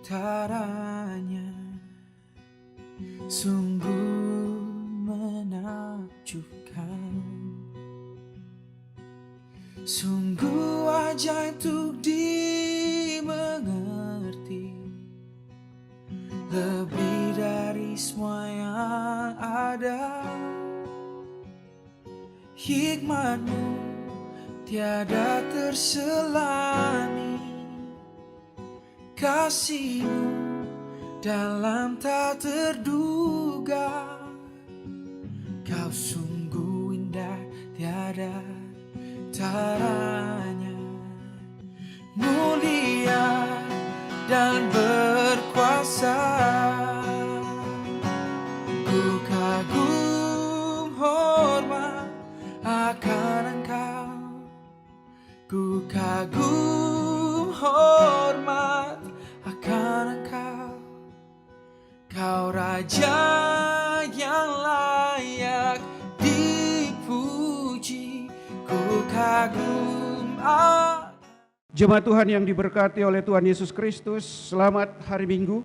utaranya sungguh menakjubkan. Sungguh ajaib untuk dimengerti, lebih dari semua yang ada. Hikmat-Mu tiada terselani, kasih-Mu dalam tak terduga. Kau sungguh indah tiada taranya, mulia dan berkuasa. Ku kagum hormat akan Engkau, ku kagum hormat akan Engkau. Kau Raja yang layak dipuji, ku kagum. Jemaat Tuhan yang diberkati oleh Tuhan Yesus Kristus, selamat hari Minggu.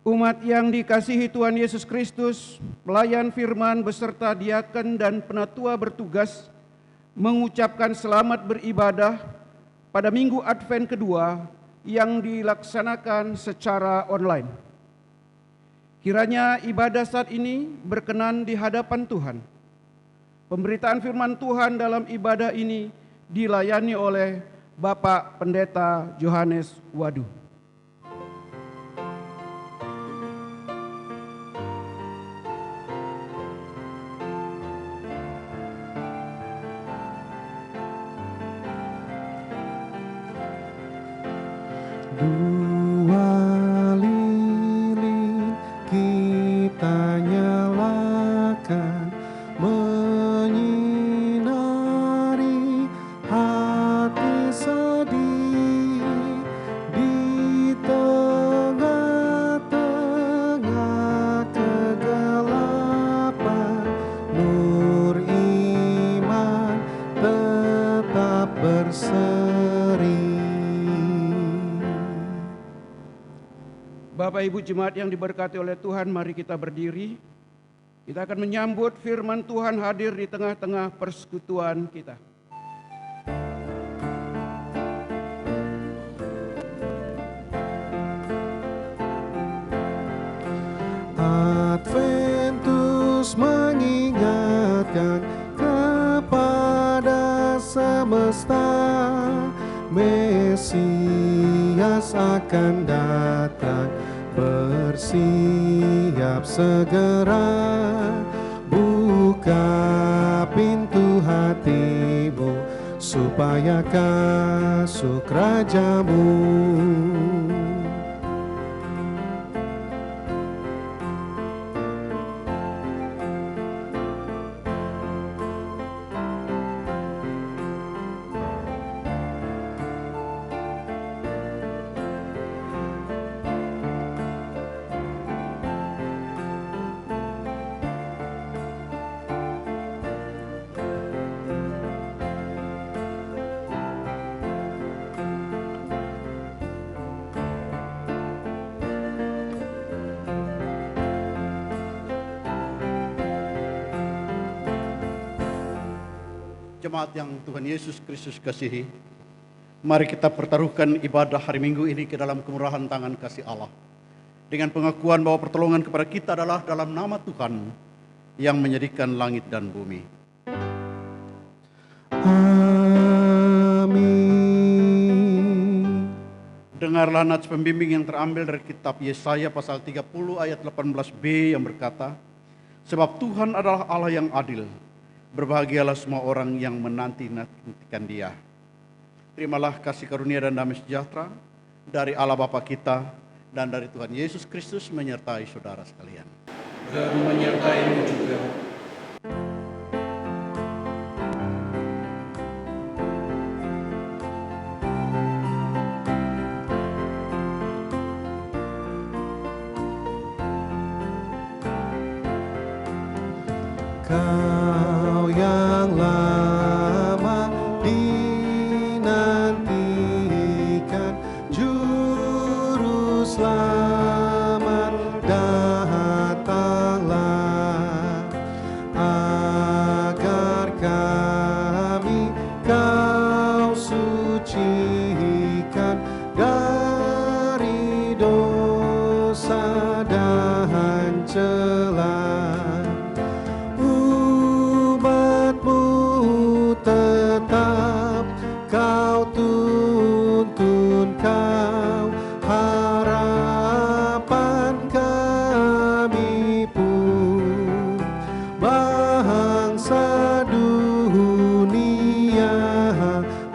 Umat yang dikasihi Tuhan Yesus Kristus, pelayan firman beserta diaken dan penatua bertugas mengucapkan selamat beribadah pada Minggu Advent kedua yang dilaksanakan secara online. Kiranya ibadah saat ini berkenan di hadapan Tuhan. Pemberitaan firman Tuhan dalam ibadah ini dilayani oleh Bapak Pendeta Johannes Wadu. Dua lilin kita nyalakan, menyinari hati sedih di tengah-tengah kegelapan. Nur iman tetap berseri. Bapak Ibu jemaat yang diberkati oleh Tuhan, mari kita berdiri. Kita akan menyambut firman Tuhan hadir di tengah-tengah persekutuan kita. Adventus mengingatkan kepada semesta, Mesias akan datang, bersiap segera. Buka pintu hatimu supaya masuk rajamu. Jemaat yang Tuhan Yesus Kristus kasihi, mari kita pertaruhkan ibadah hari Minggu ini ke dalam kemurahan tangan kasih Allah, dengan pengakuan bahwa pertolongan kepada kita adalah dalam nama Tuhan yang menjadikan langit dan bumi. Amin. Dengarlah nats pembimbing yang terambil dari kitab Yesaya pasal 30 ayat 18b yang berkata, sebab Tuhan adalah Allah yang adil, berbahagialah semua orang yang menanti-nantikan Dia. Terimalah kasih karunia dan damai sejahtera dari Allah Bapa kita dan dari Tuhan Yesus Kristus menyertai saudara sekalian. Dan menyertaimu juga. Kau yang lama dinantikan, Juru Umatmu tetap kau tuntun, kau harapan kami pun. Bangsa dunia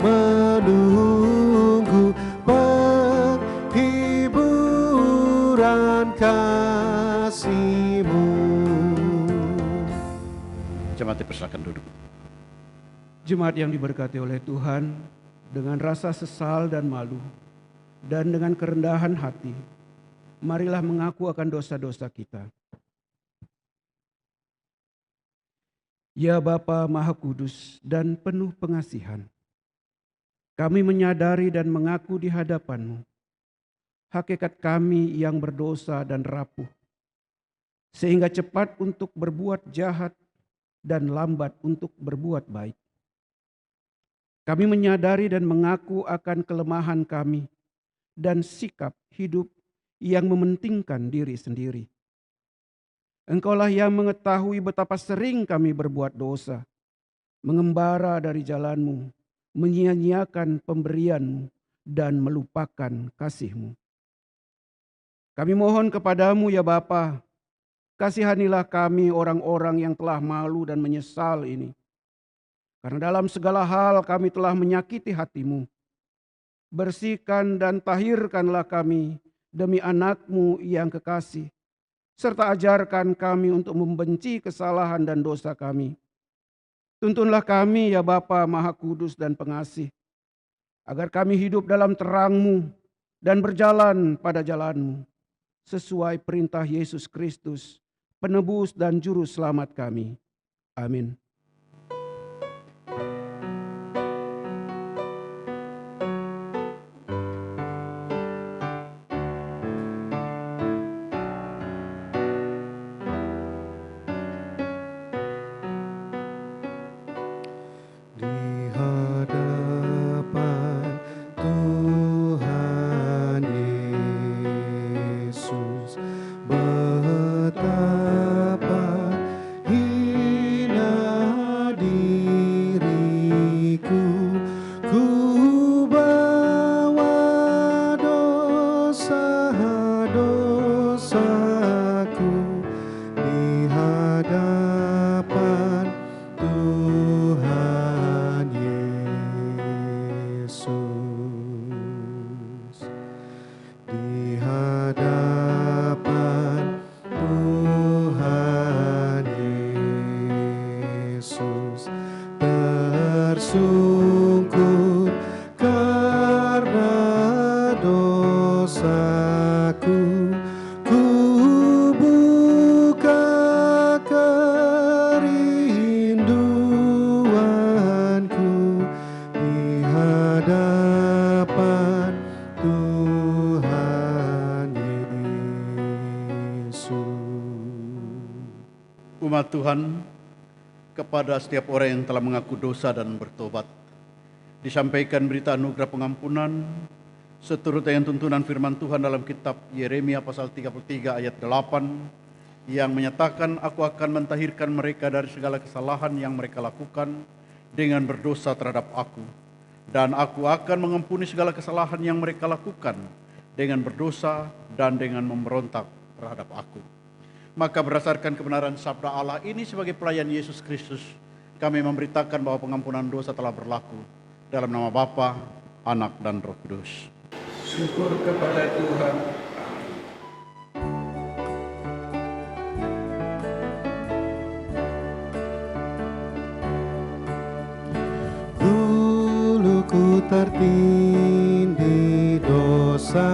menunggu penghiburan kasih-Mu. Jemaat dipersilakan duduk. Jemaat yang diberkati oleh Tuhan, dengan rasa sesal dan malu, dan dengan kerendahan hati, marilah mengaku akan dosa-dosa kita. Ya Bapa Maha Kudus dan penuh pengasihan, kami menyadari dan mengaku di hadapan-Mu hakikat kami yang berdosa dan rapuh, sehingga cepat untuk berbuat jahat dan lambat untuk berbuat baik. Kami menyadari dan mengaku akan kelemahan kami dan sikap hidup yang mementingkan diri sendiri. Engkaulah yang mengetahui betapa sering kami berbuat dosa, mengembara dari jalan-Mu, menyia-nyiakan pemberian-Mu, dan melupakan kasih-Mu. Kami mohon kepadamu ya Bapa, kasihanilah kami orang-orang yang telah malu dan menyesal ini. Karena dalam segala hal kami telah menyakiti hati-Mu. Bersihkan dan tahirkanlah kami demi anak-Mu yang kekasih, serta ajarkan kami untuk membenci kesalahan dan dosa kami. Tuntunlah kami ya Bapa Maha Kudus dan Pengasih, agar kami hidup dalam terang-Mu dan berjalan pada jalan-Mu, sesuai perintah Yesus Kristus, penebus dan juru selamat kami. Amin. Di hadapan Tuhan Yesus, betapa hina diriku, ku bawa dosa-dosaku di hadapan Tuhan Yesus. Di hadapan Tuhan Yesus, tersungkur karena dosaku, ku buka kerinduanku di hadapan Tuhan Yesus. Umat Tuhan, kepada setiap orang yang telah mengaku dosa dan bertobat, disampaikan berita anugerah pengampunan seturut dengan tuntunan firman Tuhan dalam kitab Yeremia pasal 33 ayat 8 yang menyatakan, aku akan mentahirkan mereka dari segala kesalahan yang mereka lakukan dengan berdosa terhadap aku, dan aku akan mengampuni segala kesalahan yang mereka lakukan dengan berdosa dan dengan memberontak terhadap aku. Maka berdasarkan kebenaran sabda Allah ini sebagai pelayan Yesus Kristus, kami memberitakan bahwa pengampunan dosa telah berlaku dalam nama Bapa, Anak, dan Roh Kudus. Syukur kepada Tuhan. Dulu ku tertindih dosa,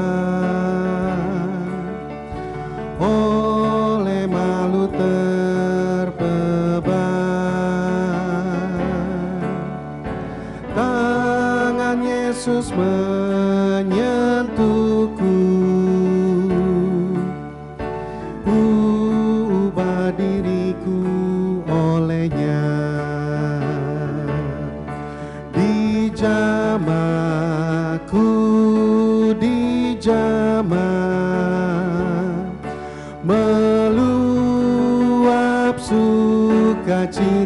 oleh malu terbeban. Tangan Yesus menyentuhku, ubah diriku olehnya. Dijamaku, dijamah melupakan sukacitaku.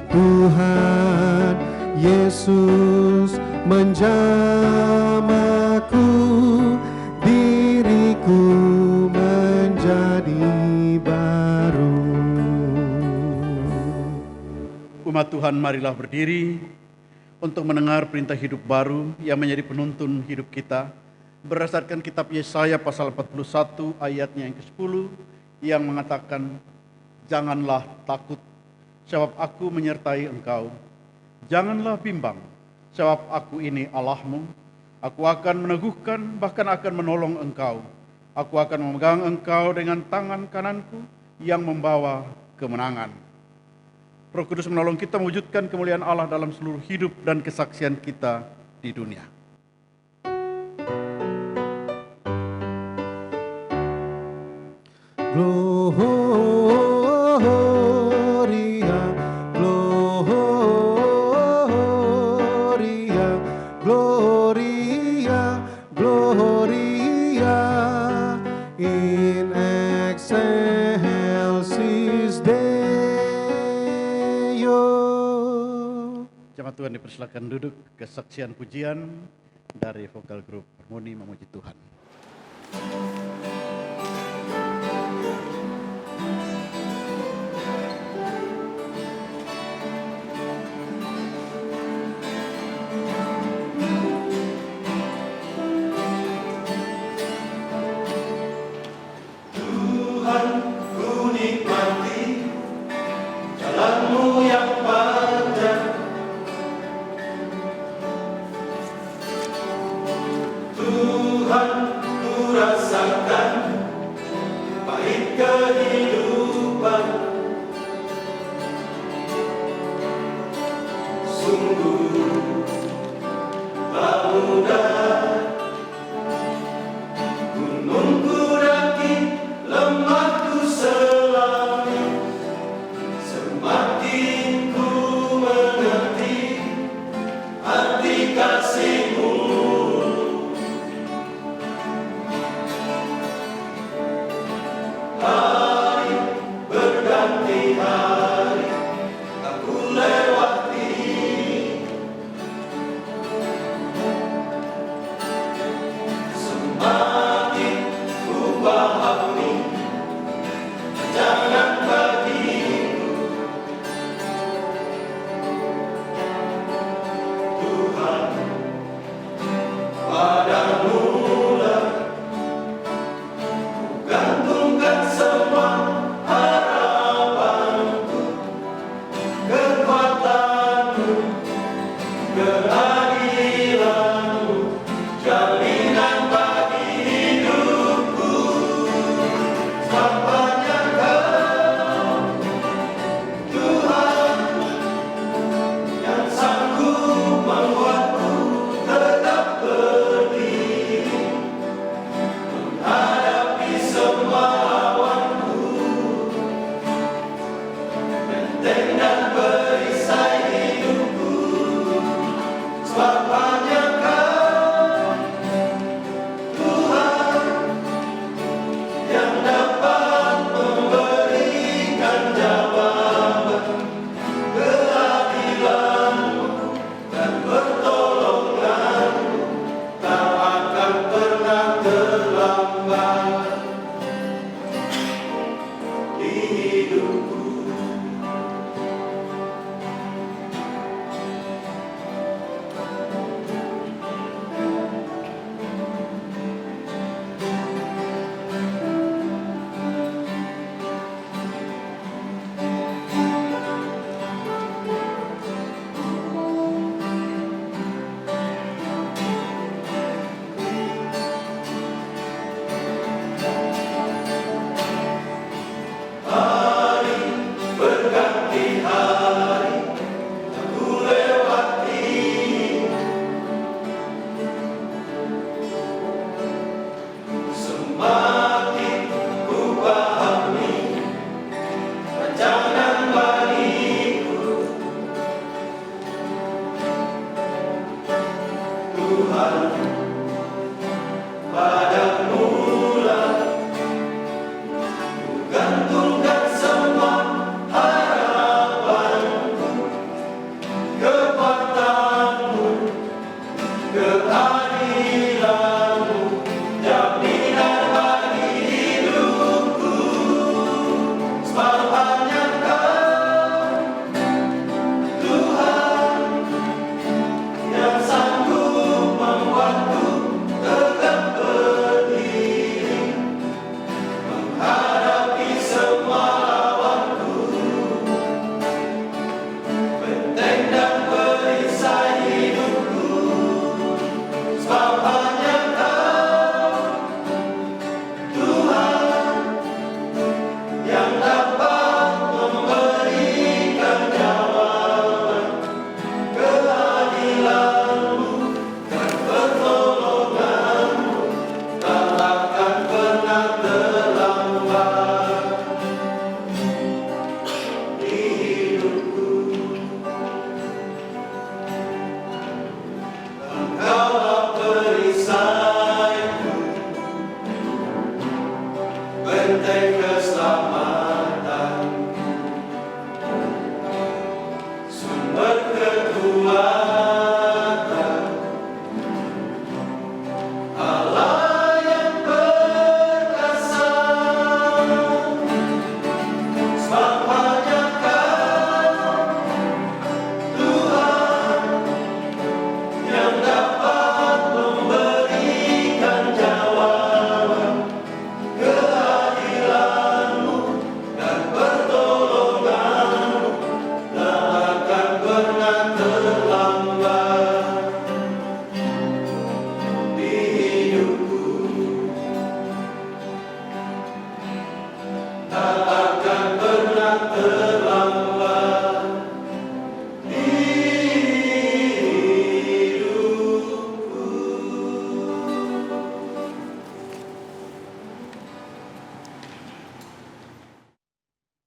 Tuhan Yesus menjamahku, diriku menjadi baru. Umat Tuhan, marilah berdiri untuk mendengar perintah hidup baru yang menjadi penuntun hidup kita berdasarkan kitab Yesaya pasal 41 ayatnya yang ke-10 yang mengatakan, janganlah takut, sebab aku menyertai engkau. Janganlah bimbang, sebab aku ini Allahmu. Aku akan meneguhkan, bahkan akan menolong engkau. Aku akan memegang engkau dengan tangan kananku yang membawa kemenangan. Roh Kudus menolong kita mewujudkan kemuliaan Allah dalam seluruh hidup dan kesaksian kita di dunia. Gloria, Gloria, Gloria, Gloria, in excelsis Deo. Jemaat Tuhan dipersilakan duduk. Kesaksian pujian dari vokal grup Harmoni Memuji Tuhan.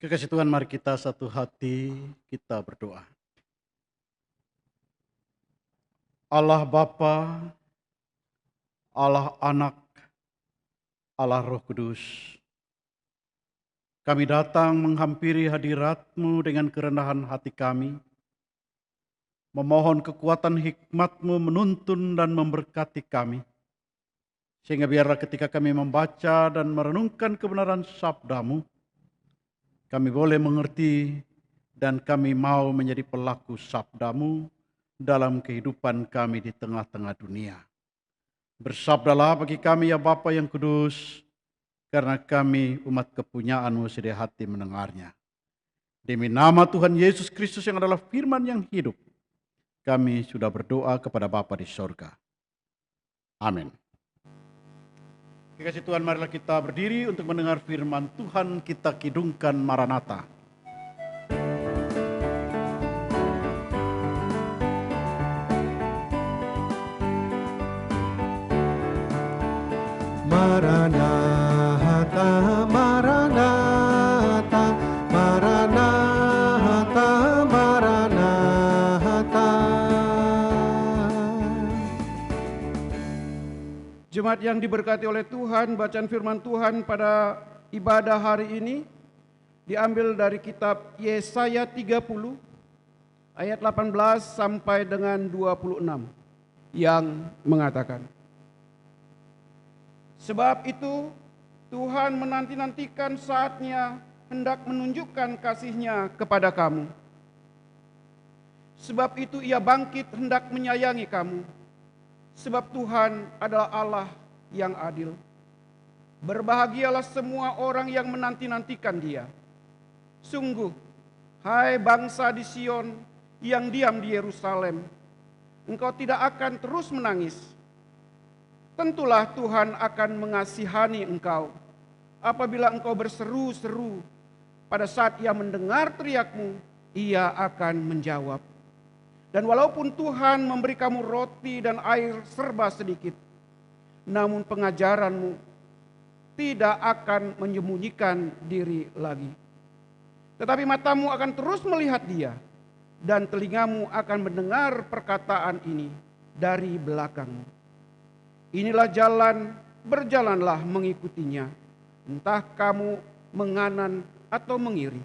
Kekasih Tuhan, mari kita satu hati, kita berdoa. Allah Bapa, Allah Anak, Allah Roh Kudus, kami datang menghampiri hadirat-Mu dengan kerendahan hati kami, memohon kekuatan hikmat-Mu menuntun dan memberkati kami, sehingga biarlah ketika kami membaca dan merenungkan kebenaran sabda-Mu, kami boleh mengerti dan kami mau menjadi pelaku sabda-Mu dalam kehidupan kami di tengah-tengah dunia. Bersabdalah bagi kami ya Bapa yang kudus, karena kami umat kepunyaan-Mu sedia hati mendengarnya. Demi nama Tuhan Yesus Kristus yang adalah firman yang hidup, kami sudah berdoa kepada Bapa di sorga. Amin. Kekasih Tuhan, marilah kita berdiri untuk mendengar firman Tuhan. Kita kidungkan Maranatha. Maranatha, Maranatha, Maranatha, Maranatha. Jemaat yang diberkati oleh Tuhan, bacaan firman Tuhan pada ibadah hari ini diambil dari kitab Yesaya 30 ayat 18 sampai dengan 26 yang mengatakan, sebab itu Tuhan menanti-nantikan saatnya hendak menunjukkan kasih-Nya kepada kamu. Sebab itu Ia bangkit hendak menyayangi kamu. Sebab Tuhan adalah Allah yang adil. Berbahagialah semua orang yang menanti-nantikan Dia. Sungguh, hai bangsa di Sion yang diam di Yerusalem, engkau tidak akan terus menangis. Tentulah Tuhan akan mengasihani engkau apabila engkau berseru-seru. Pada saat Ia mendengar teriakmu, Ia akan menjawab. Dan walaupun Tuhan memberi kamu roti dan air serba sedikit, namun pengajaranmu tidak akan menyembunyikan diri lagi. Tetapi matamu akan terus melihat Dia, dan telingamu akan mendengar perkataan ini dari belakangmu. Inilah jalan, berjalanlah mengikutinya, entah kamu menganan atau mengiri.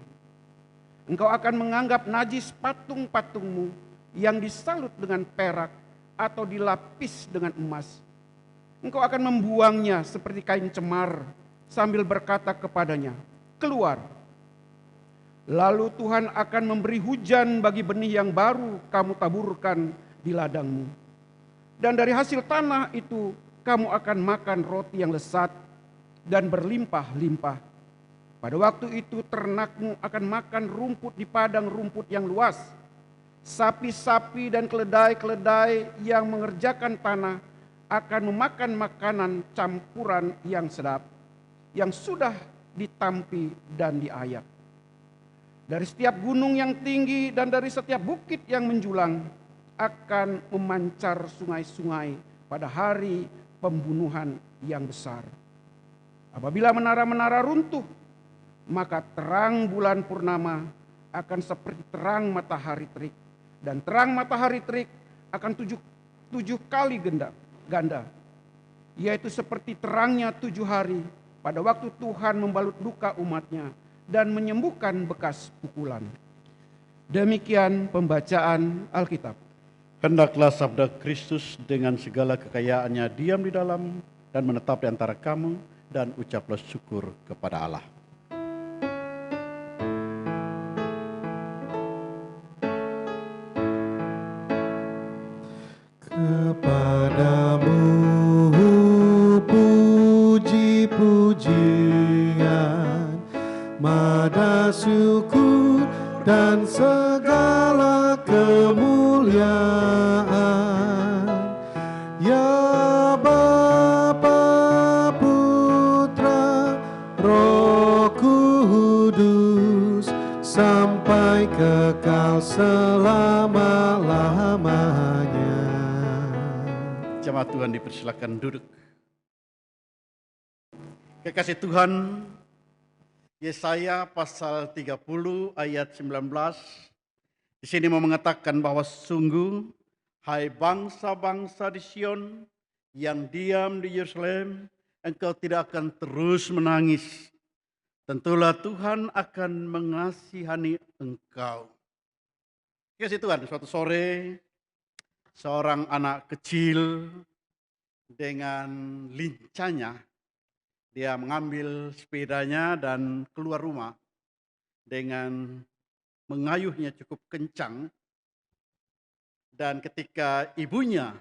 Engkau akan menganggap najis patung-patungmu yang disalut dengan perak atau dilapis dengan emas. Engkau akan membuangnya seperti kain cemar sambil berkata kepadanya, keluar. Lalu Tuhan akan memberi hujan bagi benih yang baru kamu taburkan di ladangmu. Dan dari hasil tanah itu kamu akan makan roti yang lezat dan berlimpah-limpah. Pada waktu itu ternakmu akan makan rumput di padang rumput yang luas. Sapi-sapi dan keledai-keledai yang mengerjakan tanah akan memakan makanan campuran yang sedap, yang sudah ditampi dan diayak. Dari setiap gunung yang tinggi dan dari setiap bukit yang menjulang akan memancar sungai-sungai pada hari pembunuhan yang besar. Apabila menara-menara runtuh, maka terang bulan purnama akan seperti terang matahari terik. Dan terang matahari terik akan tujuh kali ganda, yaitu seperti terangnya 7 hari pada waktu Tuhan membalut luka umatnya dan menyembuhkan bekas pukulan. Demikian pembacaan Alkitab. Hendaklah sabda Kristus dengan segala kekayaannya diam di dalam dan menetap di antara kamu, dan ucaplah syukur kepada Allah. Kepadamu puji-pujian, mada syukur dan segala kemuliaan, ya Bapa, Putra, Roh Kudus, sampai kekal selama-lamanya. Jemaat Tuhan dipersilakan duduk. Kekasih Tuhan, Yesaya pasal 30 ayat 19 di sini mau mengatakan bahwa sungguh hai bangsa-bangsa di Sion yang diam di Yerusalem, engkau tidak akan terus menangis. Tentulah Tuhan akan mengasihani engkau. Kekasih Tuhan, suatu sore seorang anak kecil dengan lincahnya dia mengambil sepedanya dan keluar rumah dengan mengayuhnya cukup kencang. Dan ketika ibunya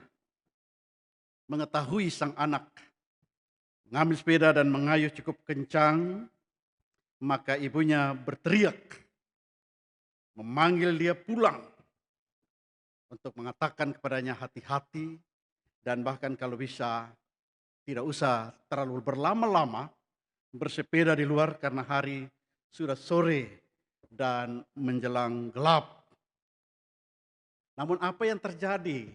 mengetahui sang anak mengambil sepeda dan mengayuh cukup kencang, maka ibunya berteriak memanggil dia pulang untuk mengatakan kepadanya hati-hati, dan bahkan kalau bisa tidak usah terlalu berlama-lama bersepeda di luar karena hari sudah sore dan menjelang gelap. Namun apa yang terjadi?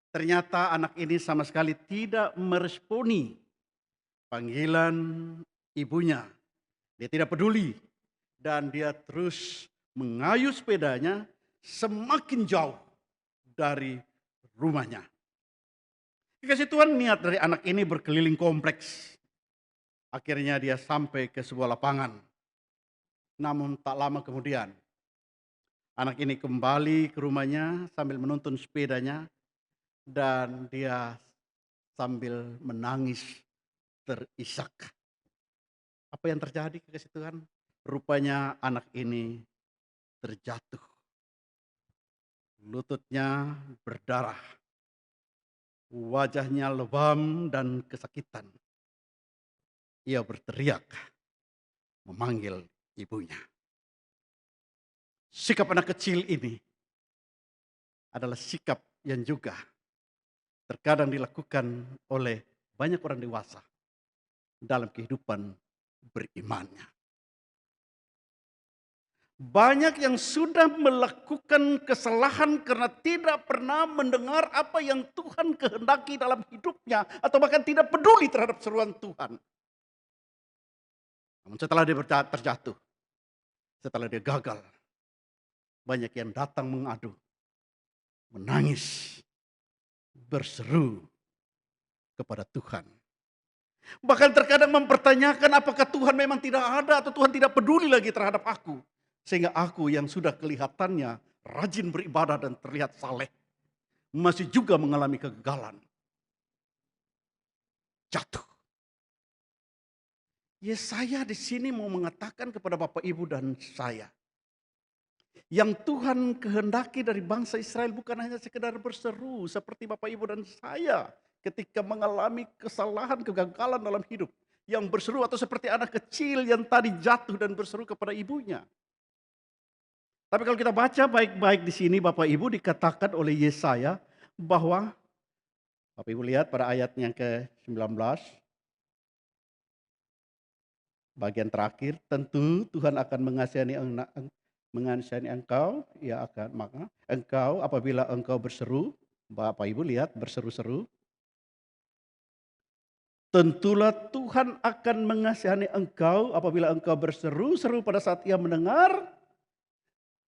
Ternyata anak ini sama sekali tidak meresponi panggilan ibunya. Dia tidak peduli dan dia terus mengayuh sepedanya semakin jauh dari rumahnya. Dikasih Tuhan, niat dari anak ini berkeliling kompleks. Akhirnya dia sampai ke sebuah lapangan. Namun tak lama kemudian, anak ini kembali ke rumahnya sambil menuntun sepedanya. Dan dia sambil menangis terisak. Apa yang terjadi, kekasih Tuhan? Rupanya anak ini terjatuh. Lututnya berdarah. Wajahnya lebam dan kesakitan. Ia berteriak memanggil ibunya. Sikap anak kecil ini adalah sikap yang juga terkadang dilakukan oleh banyak orang dewasa dalam kehidupan berimannya. Banyak yang sudah melakukan kesalahan karena tidak pernah mendengar apa yang Tuhan kehendaki dalam hidupnya, atau bahkan tidak peduli terhadap seruan Tuhan. Namun setelah dia terjatuh, setelah dia gagal, banyak yang datang mengadu, menangis, berseru kepada Tuhan. Bahkan terkadang mempertanyakan apakah Tuhan memang tidak ada atau Tuhan tidak peduli lagi terhadap aku. Sehingga aku yang sudah kelihatannya rajin beribadah dan terlihat saleh, masih juga mengalami kegagalan. Jatuh. Yesaya di sini mau mengatakan kepada Bapak Ibu dan saya, yang Tuhan kehendaki dari bangsa Israel bukan hanya sekedar berseru seperti Bapak Ibu dan saya ketika mengalami kesalahan, kegagalan dalam hidup. Yang berseru atau seperti anak kecil yang tadi jatuh dan berseru kepada ibunya. Tapi kalau kita baca baik-baik di sini Bapak Ibu, dikatakan oleh Yesaya bahwa, Bapak Ibu lihat pada ayat yang ke-19, bagian terakhir, tentu Tuhan akan mengasihani engkau, ia akan, maka engkau apabila engkau berseru, Bapak Ibu lihat berseru-seru, tentulah Tuhan akan mengasihani engkau apabila engkau berseru-seru pada saat ia mendengar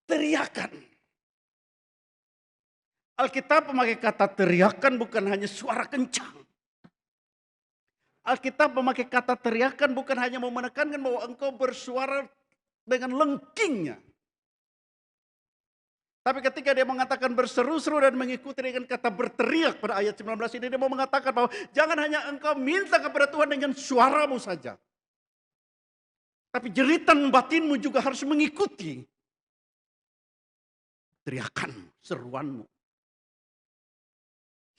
teriakan. Alkitab memakai kata teriakan bukan hanya suara kencang. Alkitab memakai kata teriakan bukan hanya mau menekankan bahwa engkau bersuara dengan lengkingnya. Tapi ketika dia mengatakan berseru-seru dan mengikuti dengan kata berteriak pada ayat 19 ini, dia mau mengatakan bahwa jangan hanya engkau minta kepada Tuhan dengan suaramu saja. Tapi jeritan batinmu juga harus mengikuti teriakanmu, seruanmu.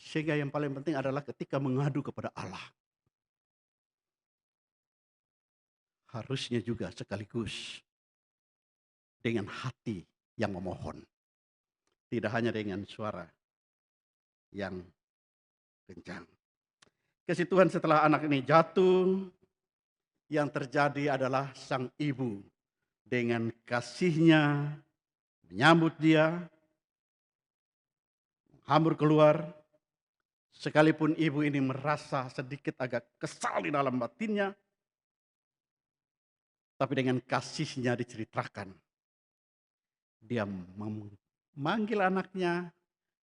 Sehingga yang paling penting adalah ketika mengadu kepada Allah. Harusnya juga sekaligus dengan hati yang memohon. Tidak hanya dengan suara yang kencang. Kasih Tuhan setelah anak ini jatuh, yang terjadi adalah sang ibu dengan kasihnya menyambut dia, hambur keluar. Sekalipun ibu ini merasa sedikit agak kesal di dalam batinnya, tapi dengan kasihnya diceritakan. Dia memanggil anaknya,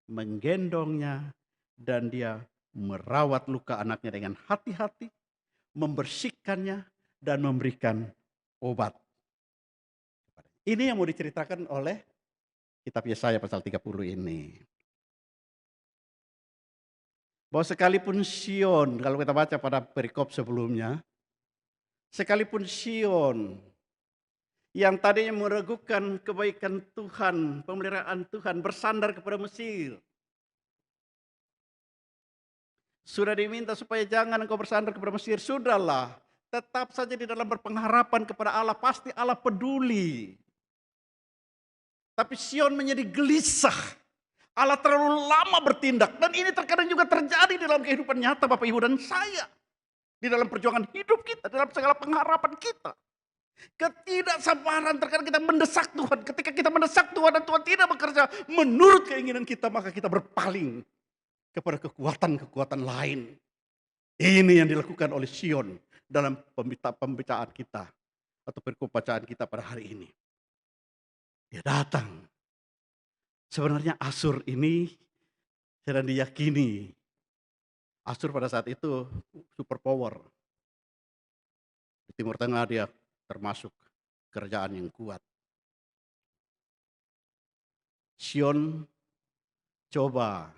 menggendongnya, dan dia merawat luka anaknya dengan hati-hati, membersihkannya, dan memberikan obat. Ini yang mau diceritakan oleh kitab Yesaya pasal 30 ini. Bahwa sekalipun Sion, kalau kita baca pada perikop sebelumnya, sekalipun Sion yang tadinya meragukan kebaikan Tuhan, pemeliharaan Tuhan, bersandar kepada Mesir. Sudah diminta supaya jangan engkau bersandar kepada Mesir, sudahlah. Tetap saja di dalam berpengharapan kepada Allah, pasti Allah peduli. Tapi Sion menjadi gelisah. Allah terlalu lama bertindak. Dan ini terkadang juga terjadi di dalam kehidupan nyata Bapak Ibu dan saya. Di dalam perjuangan hidup kita, dalam segala pengharapan kita. Ketidaksabaran terkadang kita mendesak Tuhan. Ketika kita mendesak Tuhan dan Tuhan tidak bekerja menurut keinginan kita, maka kita berpaling kepada kekuatan-kekuatan lain. Ini yang dilakukan oleh Sion dalam pembacaan kita atau perikop bacaan kita pada hari ini. Dia datang. Sebenarnya Asyur ini sedang diyakini. Asyur pada saat itu super power. Di Timur Tengah dia termasuk kerajaan yang kuat. Sion coba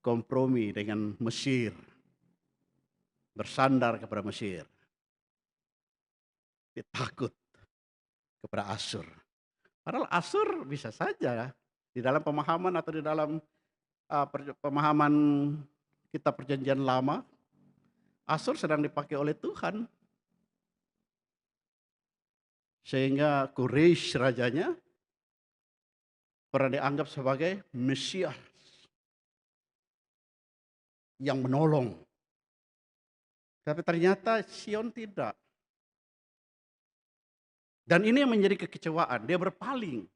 kompromi dengan Mesir. Bersandar kepada Mesir. Dia takut kepada Asyur. Padahal Asyur bisa saja di dalam pemahaman atau di dalam pemahaman kitab perjanjian lama, Asyur sedang dipakai oleh Tuhan. Sehingga Quraisy rajanya pernah dianggap sebagai Mesias yang menolong. Tapi ternyata Sion tidak. Dan ini yang menjadi kekecewaan, dia berpaling.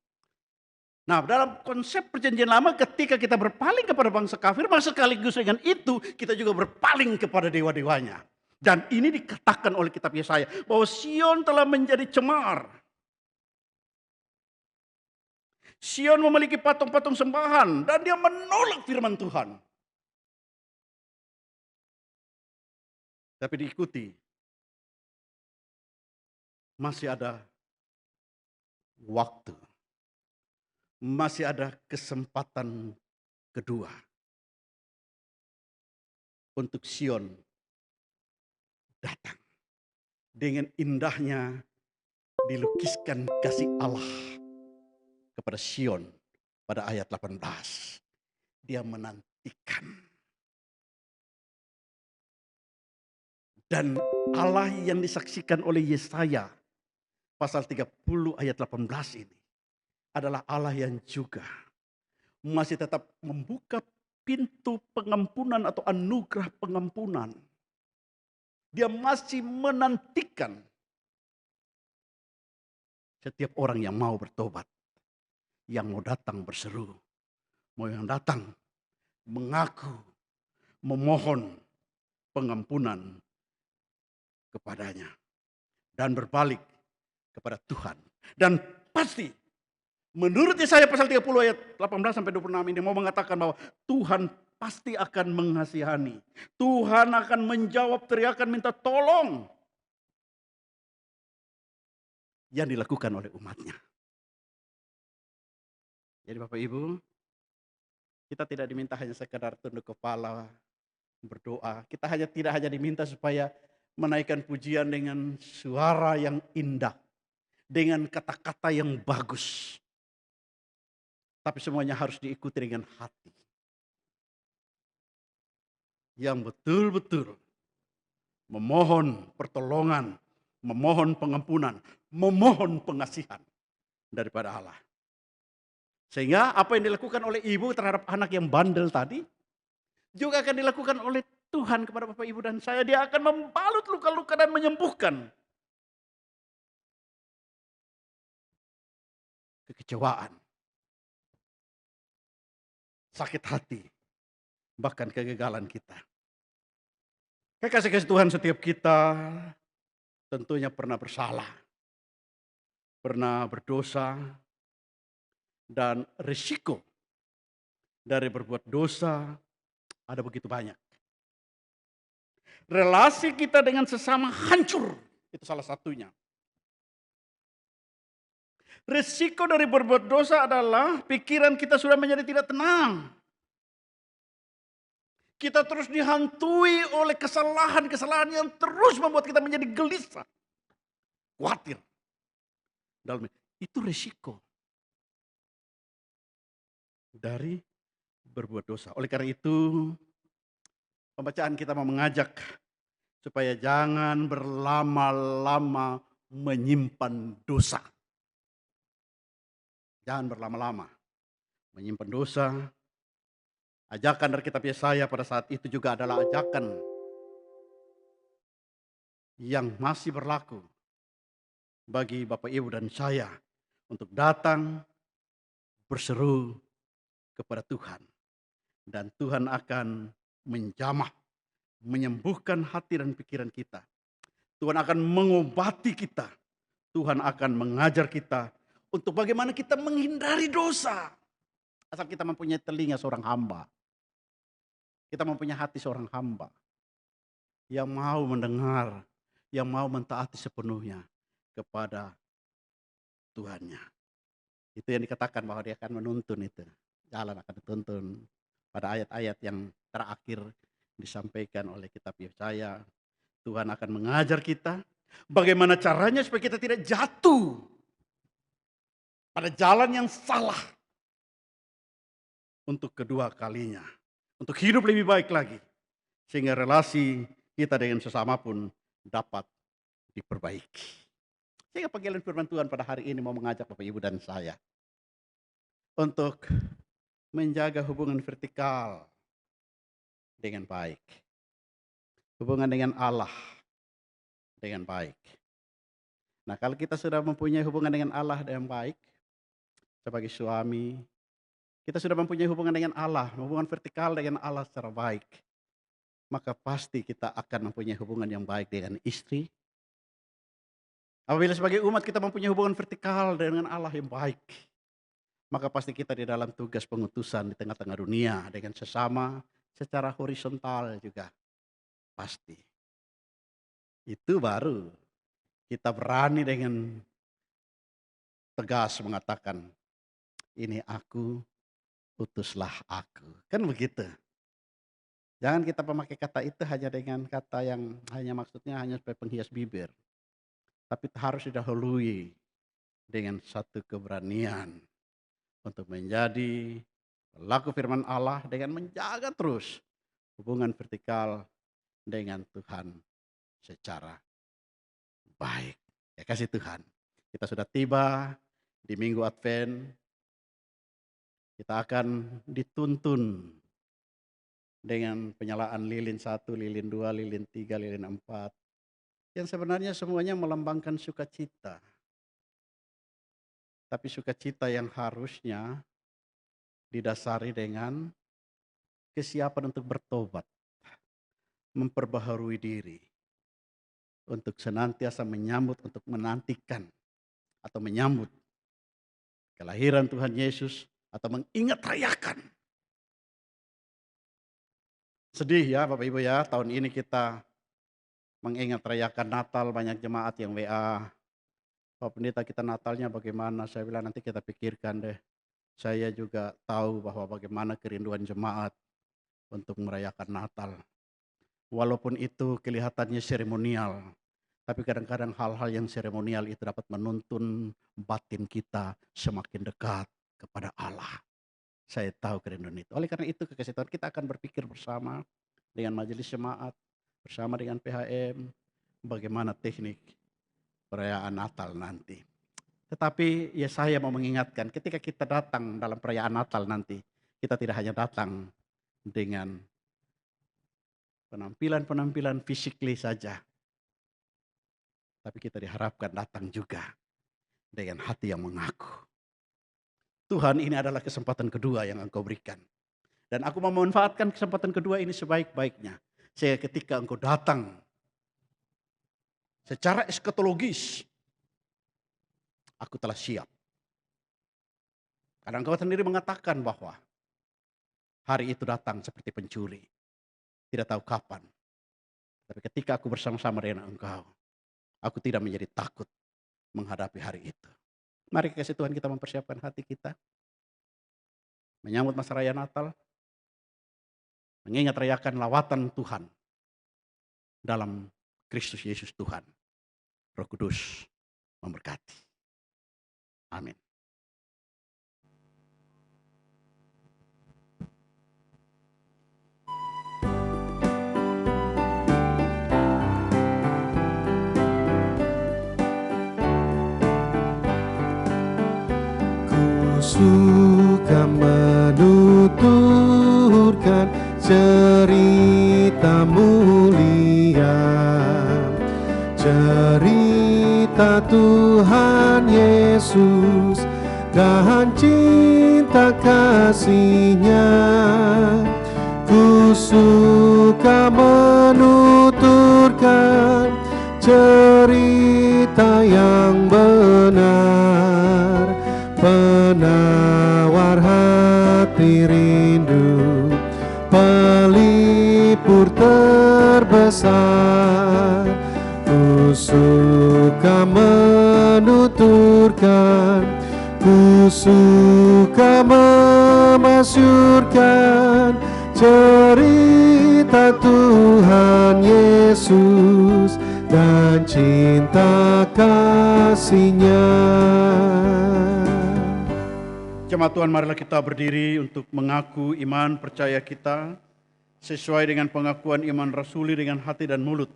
Nah, dalam konsep perjanjian lama ketika kita berpaling kepada bangsa kafir, maka sekaligus dengan itu kita juga berpaling kepada dewa-dewanya. Dan ini dikatakan oleh kitab Yesaya bahwa Sion telah menjadi cemar. Sion memiliki patung-patung sembahan dan dia menolak firman Tuhan. Tapi diikuti. Masih ada waktu. Masih ada kesempatan kedua. Untuk Sion datang. Dengan indahnya dilukiskan kasih Allah kepada Sion pada ayat 18. Dia menantikan. Dan Allah yang disaksikan oleh Yesaya pasal 30 ayat 18 ini adalah Allah yang juga masih tetap membuka pintu pengampunan atau anugerah pengampunan. Dia masih menantikan setiap orang yang mau bertobat, yang mau datang berseru, mau yang datang mengaku, memohon pengampunan kepadanya dan berbalik kepada Tuhan. Dan pasti menurut Yesaya pasal 30 ayat 18 sampai 26 ini mau mengatakan bahwa Tuhan pasti akan mengasihani. Tuhan akan menjawab teriakan minta tolong yang dilakukan oleh umatnya. Jadi Bapak Ibu, kita tidak diminta hanya sekedar tunduk kepala berdoa. Kita tidak hanya diminta supaya menaikkan pujian dengan suara yang indah, dengan kata-kata yang bagus. Tapi semuanya harus diikuti dengan hati yang betul-betul memohon pertolongan, memohon pengampunan, memohon pengasihan daripada Allah. Sehingga apa yang dilakukan oleh ibu terhadap anak yang bandel tadi juga akan dilakukan oleh Tuhan kepada Bapak Ibu dan saya. Dia akan membalut luka-luka dan menyembuhkan kekecewaan, sakit hati, bahkan kegagalan kita. Kasih Tuhan, setiap kita tentunya pernah bersalah, pernah berdosa, dan risiko dari berbuat dosa ada begitu banyak. Relasi kita dengan sesama hancur, itu salah satunya. Risiko dari berbuat dosa adalah pikiran kita sudah menjadi tidak tenang. Kita terus dihantui oleh kesalahan-kesalahan yang terus membuat kita menjadi gelisah, khawatir. Itu risiko dari berbuat dosa. Oleh karena itu, pembacaan kita mau mengajak supaya jangan berlama-lama menyimpan dosa. Jangan berlama-lama menyimpan dosa. Ajakan dari kitab Yesaya pada saat itu juga adalah ajakan yang masih berlaku bagi Bapak Ibu dan saya untuk datang berseru kepada Tuhan. Dan Tuhan akan menjamah, menyembuhkan hati dan pikiran kita. Tuhan akan mengobati kita. Tuhan akan mengajar kita untuk bagaimana kita menghindari dosa. Asal kita mempunyai telinga seorang hamba. Kita mempunyai hati seorang hamba. Yang mau mendengar, yang mau mentaati sepenuhnya kepada Tuhannya. Itu yang dikatakan bahwa dia akan menuntun itu. Jalan akan dituntun pada ayat-ayat yang terakhir disampaikan oleh kitab Yesaya. Tuhan akan mengajar kita bagaimana caranya supaya kita tidak jatuh pada jalan yang salah untuk kedua kalinya. Untuk hidup lebih baik lagi. Sehingga relasi kita dengan sesama pun dapat diperbaiki. Sehingga panggilan firman Tuhan pada hari ini mau mengajak Bapak Ibu dan saya untuk menjaga hubungan vertikal dengan baik. Hubungan dengan Allah dengan baik. Nah, kalau kita sudah mempunyai hubungan dengan Allah dengan baik, sebagai suami, kita sudah mempunyai hubungan dengan Allah, hubungan vertikal dengan Allah secara baik, maka pasti kita akan mempunyai hubungan yang baik dengan istri. Apabila sebagai umat kita mempunyai hubungan vertikal dengan Allah yang baik, maka pasti kita di dalam tugas pengutusan di tengah-tengah dunia dengan sesama secara horizontal juga. Pasti. Itu baru kita berani dengan tegas mengatakan, ini aku, utuslah aku. Kan begitu. Jangan kita memakai kata itu hanya dengan kata yang hanya maksudnya hanya sebagai penghias bibir. Tapi harus didahului dengan satu keberanian untuk menjadi pelaku firman Allah dengan menjaga terus hubungan vertikal dengan Tuhan secara baik. Ya kasih Tuhan. Kita sudah tiba di Minggu Advent. Kita akan dituntun dengan penyalaan lilin 1, lilin 2, lilin 3, lilin 4. Yang sebenarnya semuanya melambangkan sukacita. Tapi sukacita yang harusnya didasari dengan kesiapan untuk bertobat. Memperbaharui diri. Untuk senantiasa menyambut, untuk menantikan. Atau menyambut kelahiran Tuhan Yesus. Atau mengingat rayakan Sedih ya Bapak Ibu ya, tahun ini kita mengingat rayakan Natal, banyak jemaat yang WA, Pak Pendeta kita Natalnya bagaimana? Saya bilang nanti kita pikirkan deh. Saya juga tahu bahwa bagaimana kerinduan jemaat untuk merayakan Natal. Walaupun itu kelihatannya seremonial, tapi kadang-kadang hal-hal yang seremonial itu dapat menuntun batin kita semakin dekat kepada Allah. Saya tahu kerinduan itu. Oleh karena itu kekasih Tuhan, kita akan berpikir bersama dengan majelis jemaat, bersama dengan PHM, bagaimana teknik perayaan Natal nanti. Tetapi ya saya mau mengingatkan, ketika kita datang dalam perayaan Natal nanti, kita tidak hanya datang dengan penampilan-penampilan fisikly saja, tapi kita diharapkan datang juga dengan hati yang mengaku. Tuhan, ini adalah kesempatan kedua yang Engkau berikan. Dan aku mau memanfaatkan kesempatan kedua ini sebaik-baiknya. Sehingga ketika Engkau datang secara eskatologis, aku telah siap. Karena Engkau sendiri mengatakan bahwa hari itu datang seperti pencuri. Tidak tahu kapan. Tapi ketika aku bersama-sama dengan Engkau, aku tidak menjadi takut menghadapi hari itu. Mari kasih Tuhan kita mempersiapkan hati kita. Menyambut masa raya Natal. Mengingat rayakan lawatan Tuhan dalam Kristus Yesus Tuhan. Roh Kudus memberkati. Amin. Suka menuturkan cerita mulia, cerita Tuhan Yesus dan cinta kasih-Nya. Ku suka menuturkan cerita yang benar, penawar hati rindu, pelipur terbesar. Ku suka menuturkan, ku suka memasyurkan cerita Tuhan Yesus dan cinta kasih-Nya. Jemaat Tuhan, marilah kita berdiri untuk mengaku iman percaya kita sesuai dengan pengakuan iman rasuli dengan hati dan mulut.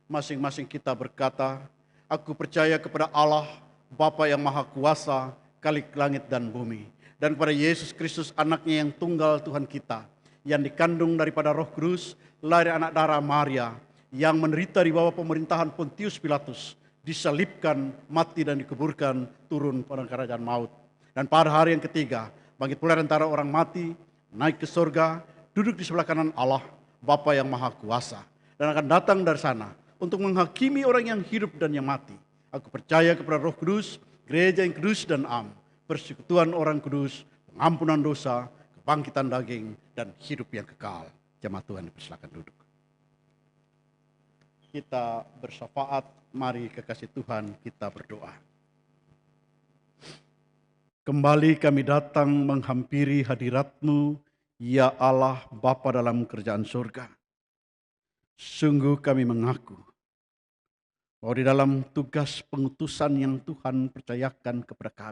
Masing-masing kita berkata, aku percaya kepada Allah, Bapa yang Maha Kuasa, Khalik langit dan bumi, dan kepada Yesus Kristus anaknya yang tunggal Tuhan kita, yang dikandung daripada Roh Kudus, lahir anak darah Maria, yang menderita di bawah pemerintahan Pontius Pilatus, disalibkan, mati dan dikuburkan, turun pada kerajaan maut. Dan pada hari yang ketiga, bangkit pula antara orang mati, naik ke surga, duduk di sebelah kanan Allah, Bapa yang Maha Kuasa. Dan akan datang dari sana untuk menghakimi orang yang hidup dan yang mati. Aku percaya kepada Roh Kudus, gereja yang kudus dan am, persekutuan orang kudus, pengampunan dosa, kebangkitan daging, dan hidup yang kekal. Jemaat Tuhan dipersilakan duduk. Kita bersyafaat, mari kekasih Tuhan kita berdoa. Kembali kami datang menghampiri hadirat-Mu, ya Allah Bapa dalam kerajaan surga. Sungguh kami mengaku bahwa di dalam tugas pengutusan yang Tuhan percayakan kepada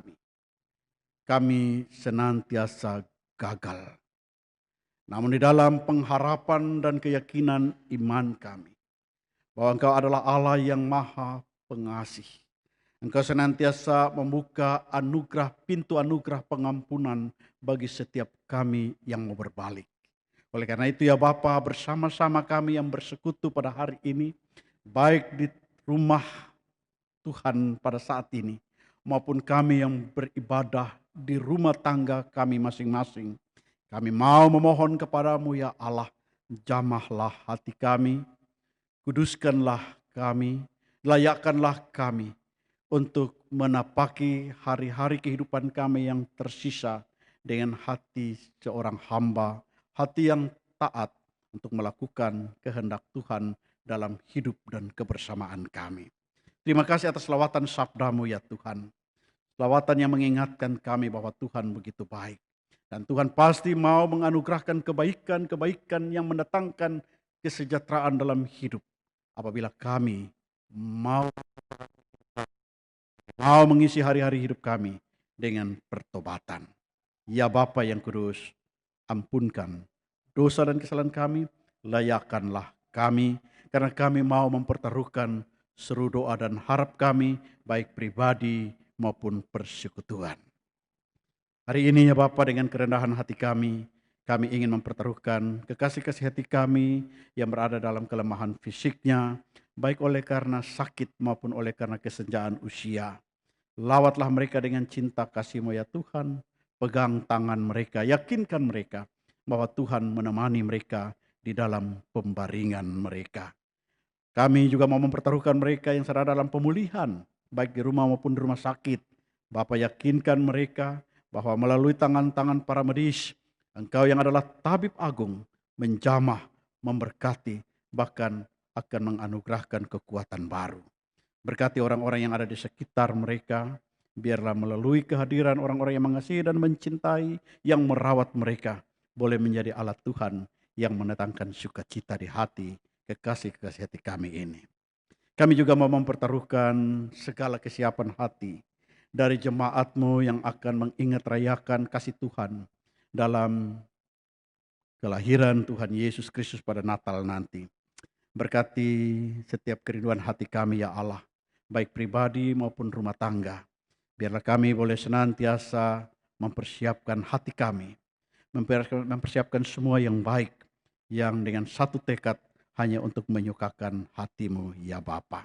kami senantiasa gagal. Namun di dalam pengharapan dan keyakinan iman kami, bahwa Engkau adalah Allah yang Maha Pengasih. Engkau senantiasa membuka anugerah, pintu anugerah pengampunan bagi setiap kami yang mau berbalik. Oleh karena itu ya Bapa, bersama-sama kami yang bersekutu pada hari ini, baik di rumah Tuhan pada saat ini, maupun kami yang beribadah di rumah tangga kami masing-masing. Kami mau memohon kepadamu ya Allah, jamahlah hati kami, kuduskanlah kami, layakkanlah kami untuk menapaki hari-hari kehidupan kami yang tersisa dengan hati seorang hamba, hati yang taat, untuk melakukan kehendak Tuhan dalam hidup dan kebersamaan kami. Terima kasih atas lawatan sabda-Mu ya Tuhan. Lawatan yang mengingatkan kami bahwa Tuhan begitu baik. Dan Tuhan pasti mau menganugerahkan kebaikan-kebaikan yang mendatangkan kesejahteraan dalam hidup. Apabila kami mau mengisi hari-hari hidup kami dengan pertobatan. Ya Bapa yang kudus, ampunkan dosa dan kesalahan kami, layakkanlah kami, karena kami mau mempertaruhkan seru doa dan harap kami, baik pribadi maupun persekutuan. Hari ini ya Bapa, dengan kerendahan hati kami ingin mempertaruhkan kekasih-kasih hati kami yang berada dalam kelemahan fisiknya, baik oleh karena sakit maupun oleh karena kesenjaan usia. Lawatlah mereka dengan cinta kasih-Mu ya Tuhan, pegang tangan mereka, yakinkan mereka bahwa Tuhan menemani mereka di dalam pembaringan mereka. Kami juga mau mempertaruhkan mereka yang sedang dalam pemulihan, baik di rumah maupun di rumah sakit. Bapa, yakinkan mereka bahwa melalui tangan-tangan para medis, Engkau yang adalah tabib agung menjamah, memberkati, bahkan akan menganugerahkan kekuatan baru. Berkati orang-orang yang ada di sekitar mereka, biarlah melalui kehadiran orang-orang yang mengasihi dan mencintai, yang merawat mereka, boleh menjadi alat Tuhan yang mendatangkan sukacita di hati kekasih-kekasih hati kami ini. Kami juga mau mempertaruhkan segala kesiapan hati dari jemaat-Mu yang akan mengingat rayakan kasih Tuhan dalam kelahiran Tuhan Yesus Kristus pada Natal nanti. Berkati setiap kerinduan hati kami ya Allah, baik pribadi maupun rumah tangga. Biarlah kami boleh senantiasa mempersiapkan hati kami, mempersiapkan semua yang baik, yang dengan satu tekad hanya untuk menyukakan hati-Mu ya Bapa.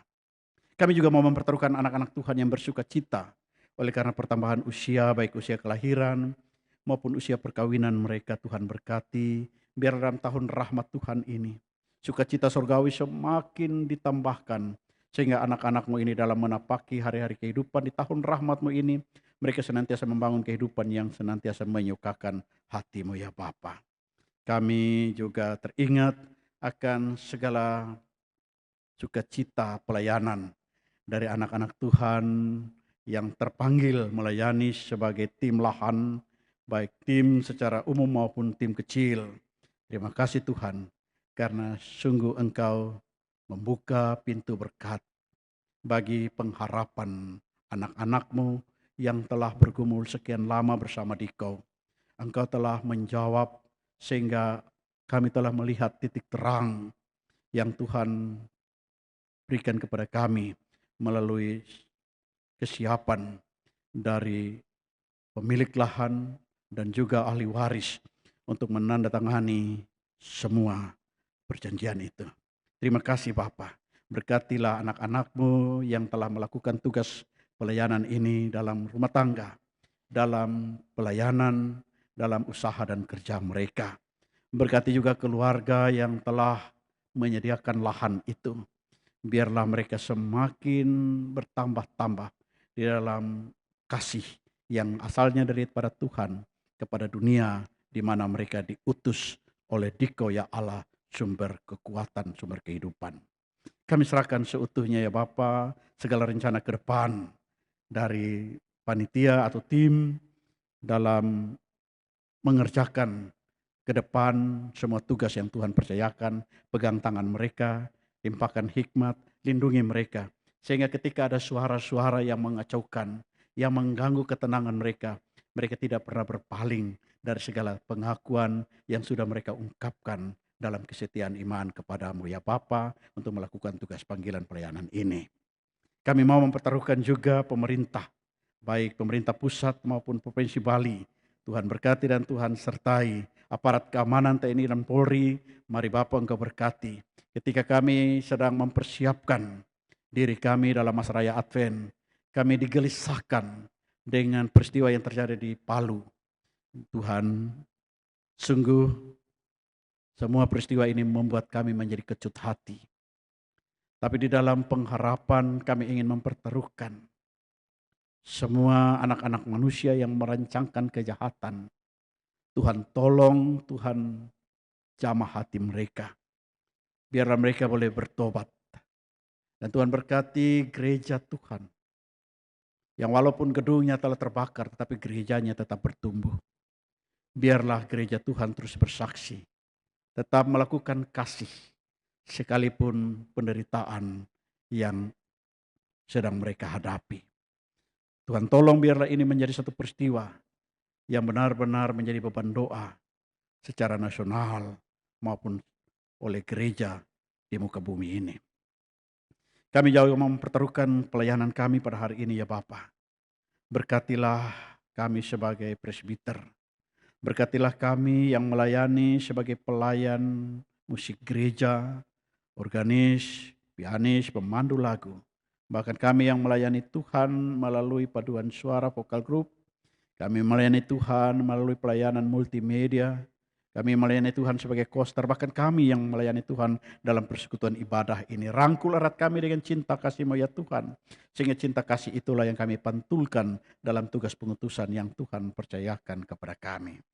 Kami juga mau mempertaruhkan anak-anak Tuhan yang bersuka cita oleh karena pertambahan usia, baik usia kelahiran maupun usia perkawinan mereka. Tuhan berkati, biar dalam tahun rahmat Tuhan ini sukacita surgawi semakin ditambahkan, sehingga anak-anak-Mu ini dalam menapaki hari-hari kehidupan di tahun rahmat-Mu ini, mereka senantiasa membangun kehidupan yang senantiasa menyukakan hati-Mu ya Bapa. Kami juga teringat akan segala sukacita pelayanan dari anak-anak Tuhan yang terpanggil melayani sebagai tim lahan, baik tim secara umum maupun tim kecil. Terima kasih Tuhan, karena sungguh Engkau membuka pintu berkat bagi pengharapan anak-anak-Mu yang telah bergumul sekian lama bersama Dikau. Engkau telah menjawab sehingga kami telah melihat titik terang yang Tuhan berikan kepada kami melalui kesiapan dari pemilik lahan dan juga ahli waris untuk menandatangani semua perjanjian itu. Terima kasih Bapa. Berkatilah anak-anak-Mu yang telah melakukan tugas pelayanan ini dalam rumah tangga, dalam pelayanan, dalam usaha dan kerja mereka. Berkati juga keluarga yang telah menyediakan lahan itu. Biarlah mereka semakin bertambah-tambah di dalam kasih yang asalnya daripada Tuhan kepada dunia, di mana mereka diutus oleh Dikau ya Allah, sumber kekuatan, sumber kehidupan. Kami serahkan seutuhnya ya Bapa segala rencana ke depan dari panitia atau tim dalam mengerjakan ke depan semua tugas yang Tuhan percayakan. Pegang tangan mereka, limpahkan hikmat, lindungi mereka. Sehingga ketika ada suara-suara yang mengacaukan, yang mengganggu ketenangan mereka, mereka tidak pernah berpaling dari segala pengakuan yang sudah mereka ungkapkan dalam kesetiaan iman kepada-Mu ya Bapa untuk melakukan tugas panggilan pelayanan ini. Kami mau mempertaruhkan juga pemerintah, baik pemerintah pusat maupun Provinsi Bali. Tuhan berkati dan Tuhan sertai aparat keamanan TNI dan Polri. Mari Bapa Engkau berkati ketika kami sedang mempersiapkan diri kami dalam masa raya Advent. Kami digelisahkan dengan peristiwa yang terjadi di Palu. Tuhan, sungguh semua peristiwa ini membuat kami menjadi kecut hati. Tapi di dalam pengharapan kami ingin mempertaruhkan semua anak-anak manusia yang merancangkan kejahatan. Tuhan tolong, Tuhan jamah hati mereka. Biarlah mereka boleh bertobat. Dan Tuhan berkati gereja Tuhan, yang walaupun gedungnya telah terbakar, tetapi gerejanya tetap bertumbuh. Biarlah gereja Tuhan terus bersaksi, tetap melakukan kasih, sekalipun penderitaan yang sedang mereka hadapi. Tuhan tolong biarlah ini menjadi satu peristiwa yang benar-benar menjadi beban doa secara nasional maupun oleh gereja di muka bumi ini. Kami jauh mempertaruhkan pelayanan kami pada hari ini ya Bapa. Berkatilah kami sebagai presbiter. Berkatilah kami yang melayani sebagai pelayan musik gereja, organis, pianis, pemandu lagu. Bahkan kami yang melayani Tuhan melalui paduan suara vokal group. Kami melayani Tuhan melalui pelayanan multimedia. Kami melayani Tuhan sebagai koster. Bahkan kami yang melayani Tuhan dalam persekutuan ibadah ini. Rangkul erat kami dengan cinta kasih-Mu ya Tuhan. Sehingga cinta kasih itulah yang kami pantulkan dalam tugas pengutusan yang Tuhan percayakan kepada kami.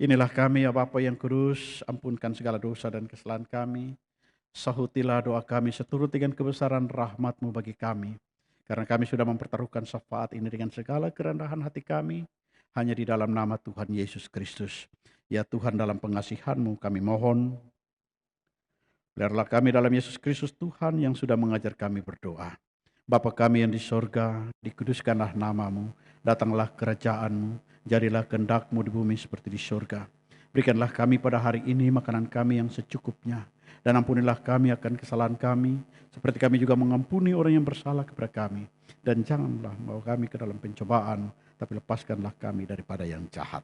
Inilah kami ya Bapa yang kudus, ampunkan segala dosa dan kesalahan kami. Sahutilah doa kami seturut dengan kebesaran rahmat-Mu bagi kami. Karena kami sudah mempertaruhkan syafaat ini dengan segala kerendahan hati kami. Hanya di dalam nama Tuhan Yesus Kristus. Ya Tuhan, dalam pengasihan-Mu kami mohon. Biarlah kami dalam Yesus Kristus Tuhan yang sudah mengajar kami berdoa. Bapa kami yang di sorga, dikuduskanlah nama-Mu. Datanglah kerajaan-Mu. Jadilah kehendak-Mu di bumi seperti di sorga. Berikanlah kami pada hari ini makanan kami yang secukupnya. Dan ampunilah kami akan kesalahan kami, seperti kami juga mengampuni orang yang bersalah kepada kami. Dan janganlah membawa kami ke dalam pencobaan, tapi lepaskanlah kami daripada yang jahat.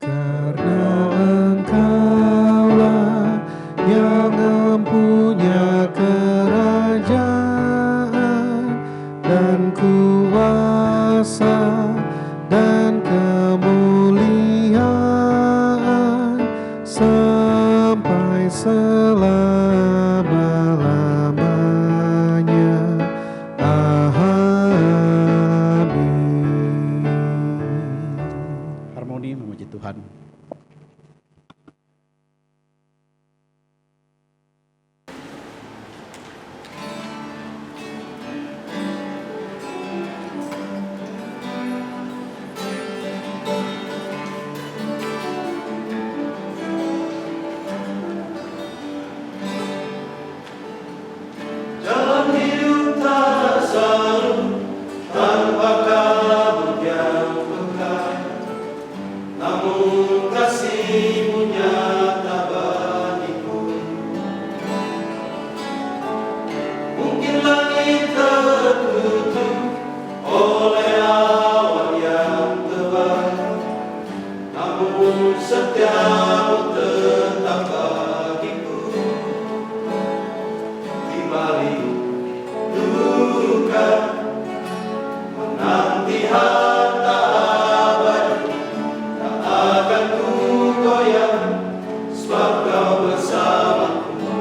Karena Engkaulah yang mempunyai kerajaan dan kuasa dan kemuliaan sampai selama-lamanya. Amin. Harmoni memuji Tuhan. Jalan hidup tak selalu tanpa kabut yang pekat, namun kasih-Mu nyata bagiku. Mungkin langit tertutup oleh awan yang tebal, namun setia-Mu tetap bagiku. Di balik duka menanti harta abadi, tak akan ku goyah sebab Kau bersamaku.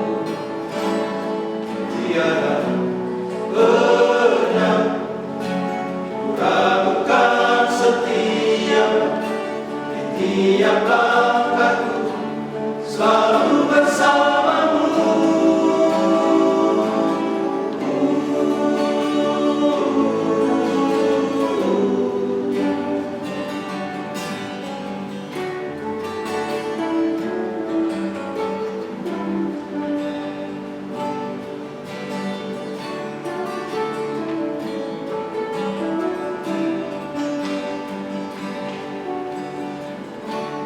Tiada pernah ku ragukan setia-Mu, di tiap langkahku selalu bersama-Mu.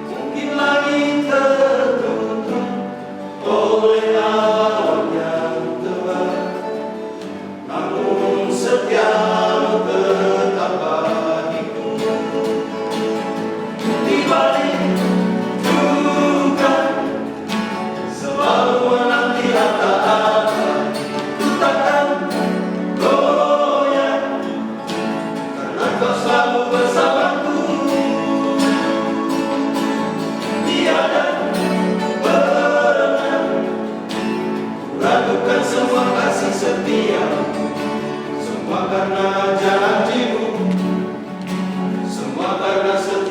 Mungkin langit tertutup oleh awan yang tebal, namun setia-Mu tetap bagiku. Di balik duka selalu menanti harta abadi, ku takkan goyah karena Kau selalu bersamaku. Tiada pernah ku ragukan semua kasih setia-Mu, semua karena janji-Mu, semua karena setia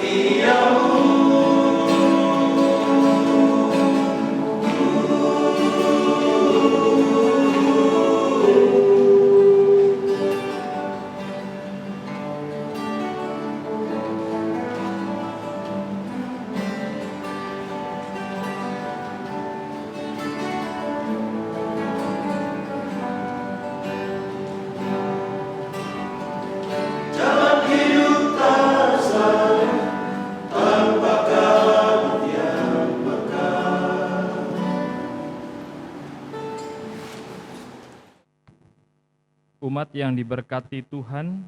Umat yang diberkati Tuhan,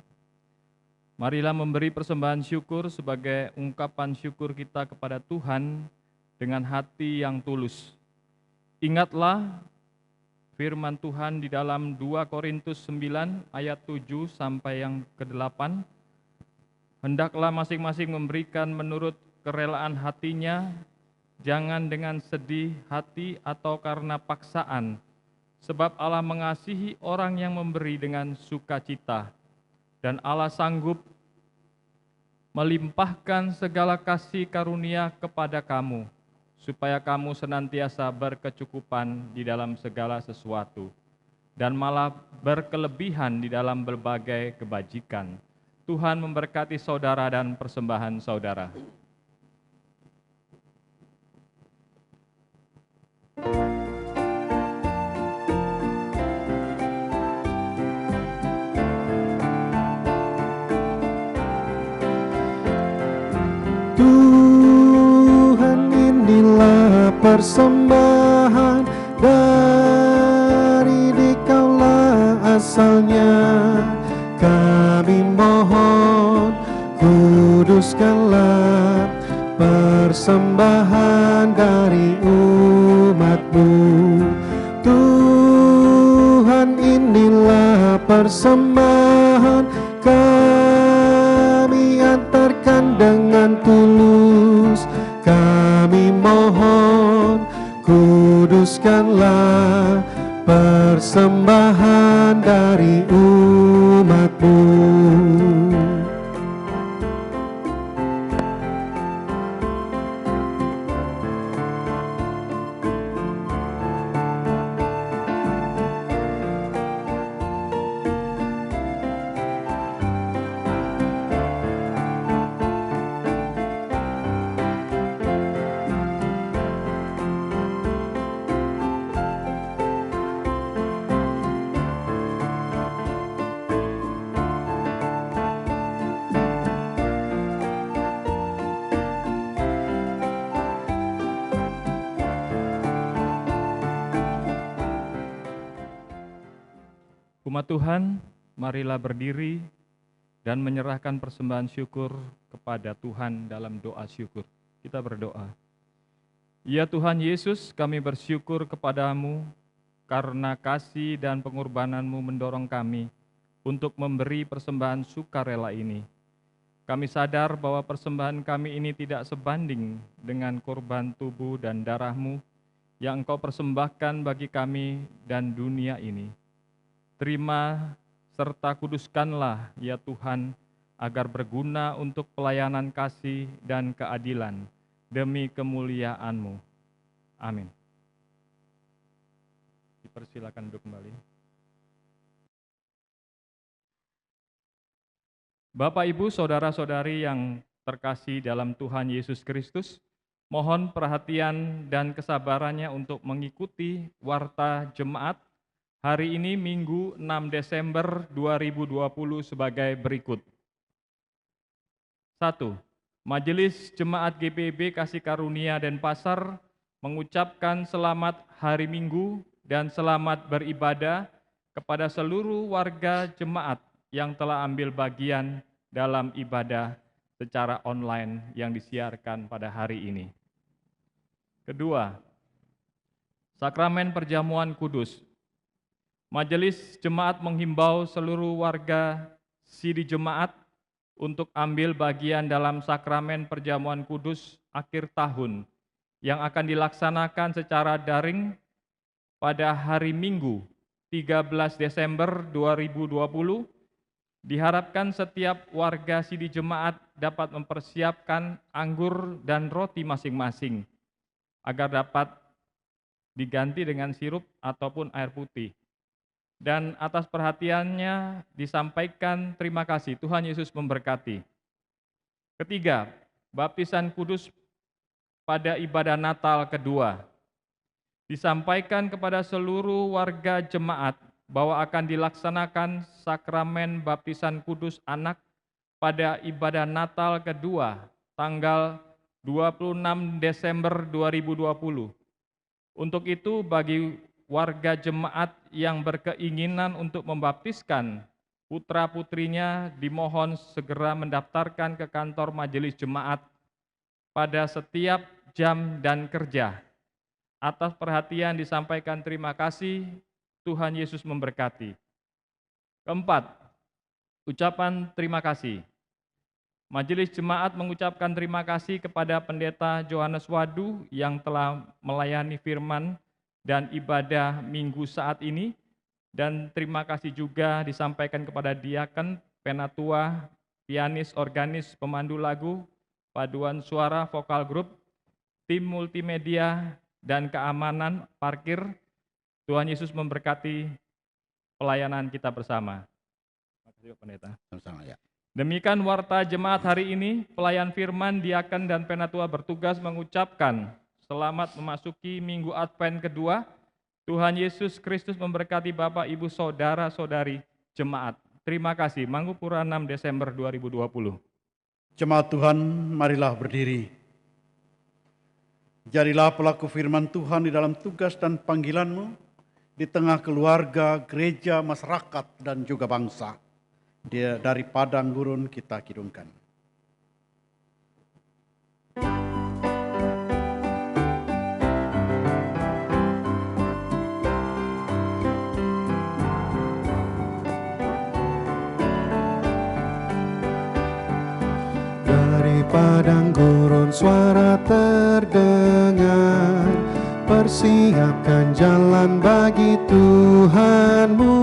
marilah memberi persembahan syukur sebagai ungkapan syukur kita kepada Tuhan dengan hati yang tulus. Ingatlah firman Tuhan di dalam 2 Korintus 9 ayat 7 sampai yang ke-8. Hendaklah masing-masing memberikan menurut kerelaan hatinya, jangan dengan sedih hati atau karena paksaan, sebab Allah mengasihi orang yang memberi dengan sukacita, dan Allah sanggup melimpahkan segala kasih karunia kepada kamu, supaya kamu senantiasa berkecukupan di dalam segala sesuatu, dan malah berkelebihan di dalam berbagai kebajikan. Tuhan memberkati saudara dan persembahan saudara. Tuhan, inilah persembahan dari Dikaulah asalnya. Kami mohon, kuduskanlah persembahan dari umat-Mu. Tuhan, inilah persembahan kami antarkan dengan tulus. Kami mohon, kuduskanlah persembahan dari umat-Mu. Umat Tuhan, marilah berdiri dan menyerahkan persembahan syukur kepada Tuhan dalam doa syukur. Kita berdoa. Ya Tuhan Yesus, kami bersyukur kepadamu karena kasih dan pengorbananmu mendorong kami untuk memberi persembahan sukarela ini. Kami sadar bahwa persembahan kami ini tidak sebanding dengan korban tubuh dan darahmu yang Engkau persembahkan bagi kami dan dunia ini. Terima serta kuduskanlah ya Tuhan, agar berguna untuk pelayanan kasih dan keadilan demi kemuliaan-Mu. Amin. Dipersilakan duduk kembali. Bapak, Ibu, saudara-saudari yang terkasih dalam Tuhan Yesus Kristus, mohon perhatian dan kesabarannya untuk mengikuti warta jemaat hari ini Minggu 6 Desember 2020 sebagai berikut. 1. Majelis Jemaat GPIB Kasih Karunia Denpasar mengucapkan selamat hari Minggu dan selamat beribadah kepada seluruh warga jemaat yang telah ambil bagian dalam ibadah secara online yang disiarkan pada hari ini. Kedua, Sakramen Perjamuan Kudus. Majelis Jemaat menghimbau seluruh warga Sidi Jemaat untuk ambil bagian dalam Sakramen Perjamuan Kudus akhir tahun yang akan dilaksanakan secara daring pada hari Minggu 13 Desember 2020. Diharapkan setiap warga Sidi Jemaat dapat mempersiapkan anggur dan roti masing-masing agar dapat diganti dengan sirup ataupun air putih. Dan atas perhatiannya disampaikan terima kasih. Tuhan Yesus memberkati. Ketiga, baptisan kudus pada ibadah Natal kedua. Disampaikan kepada seluruh warga jemaat bahwa akan dilaksanakan sakramen baptisan kudus anak pada ibadah Natal kedua tanggal 26 Desember 2020. Untuk itu bagi warga jemaat yang berkeinginan untuk membaptiskan putra-putrinya dimohon segera mendaftarkan ke kantor majelis jemaat pada setiap jam dan kerja. Atas perhatian disampaikan terima kasih, Tuhan Yesus memberkati. Keempat, ucapan terima kasih. Majelis Jemaat mengucapkan terima kasih kepada Pendeta Johannes Wadu yang telah melayani firman dan ibadah minggu saat ini, dan terima kasih juga disampaikan kepada diaken, penatua, pianis, organis, pemandu lagu, paduan suara, vokal grup, tim multimedia, dan keamanan parkir. Tuhan Yesus memberkati pelayanan kita bersama. Terima kasih Pak Pendeta. Sama-sama ya. Demikian warta jemaat hari ini, pelayan firman, diaken, dan penatua bertugas mengucapkan selamat memasuki minggu Advent kedua. Tuhan Yesus Kristus memberkati Bapak, Ibu, Saudara-saudari jemaat. Terima kasih. Mangupura 6 Desember 2020. Jemaat Tuhan, marilah berdiri. Jadilah pelaku firman Tuhan di dalam tugas dan panggilanmu, di tengah keluarga, gereja, masyarakat, dan juga bangsa. Dia dari padang gurun kita kidungkan. Dari padang gurun suara terdengar, persiapkan jalan bagi Tuhanmu.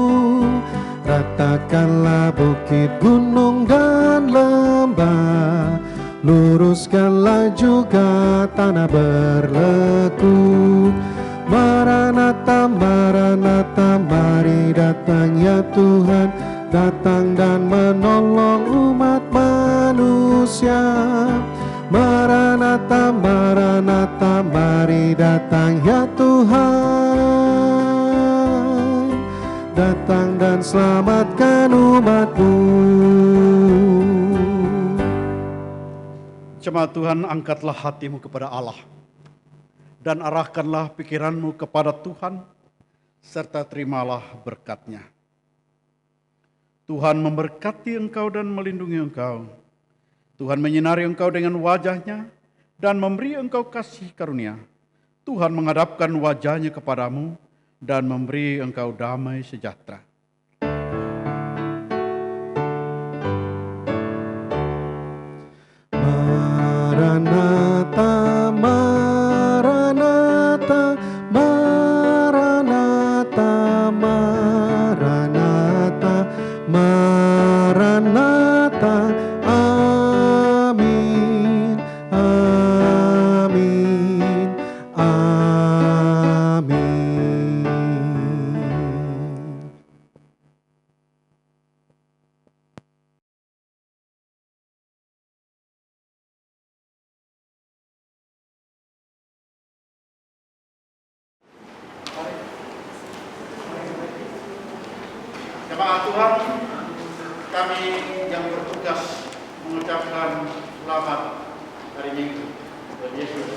Ratakanlah bukit, gunung, dan lembah, luruskanlah juga tanah berlekuk. Maranatha, Maranatha, mari datang ya Tuhan, datang dan menolong umat manusia. Maranatha, Maranatha, mari datang ya Tuhan, datang dan selamatkan umat-Mu. Jemaat Tuhan, angkatlah hatimu kepada Allah dan arahkanlah pikiranmu kepada Tuhan, serta terimalah berkat-Nya. Tuhan memberkati engkau dan melindungi engkau. Tuhan menyinari engkau dengan wajah-Nya dan memberi engkau kasih karunia. Tuhan menghadapkan wajah-Nya kepadamu dan memberi engkau damai sejahtera. Maranatha, Maranatha, Maranatha, Maranatha, Maranatha. Amin, amin, amin. Jemaat Tuhan, kami yang bertugas mengucapkan selamat hari Minggu. Tuhan Yesus